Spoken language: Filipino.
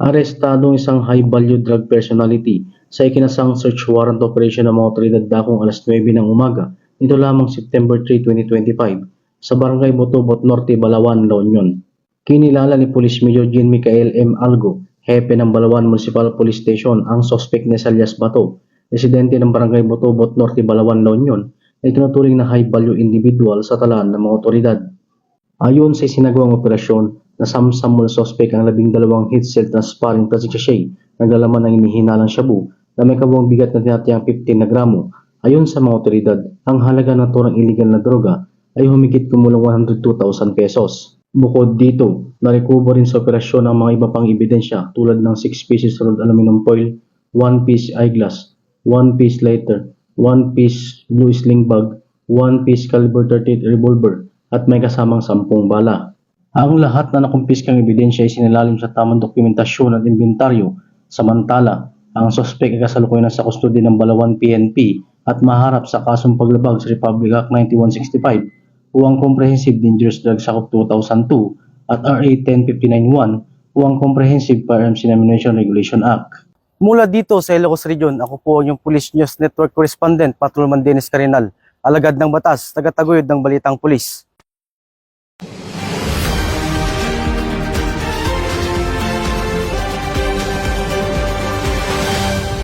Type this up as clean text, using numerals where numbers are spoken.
Arestado ang isang high-value drug personality sa ikinasang search warrant operation ng mga otoridad dakong alas 9 ng umaga nito lamang September 3, 2025 sa Barangay Botobot Norte, Balawan, La Union. Kinilala ni Police Major Jean Michael M. Algo, hepe ng Balawan Municipal Police Station, ang suspect na Elias Bato, residente ng Barangay Botobot Norte, Balawan, La Union, ay tinuturing na high-value individual sa talaan ng mga otoridad. Ayon sa isinagawang operasyon, nasamsam mula suspect ang 12 headset na sparring plastic sachet na naglalaman ng inihinalang shabu na may kabuang bigat na tinatayang 15 na gramo. Ayon sa mga otoridad, ang halaga ng turang illegal na droga ay humigit kumulang 102,000 pesos. Bukod dito, narecover rin sa operasyon ang mga iba pang ebidensya tulad ng 6 pieces rolled aluminum foil, 1 piece eyeglass, 1 piece lighter, 1 piece blue sling bag, 1 piece caliber 38 revolver at may kasamang 10 bala. Ang lahat na nakumpiskang ebidensya ay sinalalim sa tamang dokumentasyon at inventaryo. Samantala, ang suspect ay kasalukuyan sa kustodiya ng Balawan PNP at maharap sa kasong paglabag sa Republic Act 9165 o ang Comprehensive Dangerous Drugs Act of 2002 at RA 10591 o ang Comprehensive Firearms and Ammunition Regulation Act. Mula dito sa Ilocos Region, ako po yung Police News Network Correspondent, Patrolman Dennis Carinal, alagad ng batas, tagataguyod ng Balitang Pulis.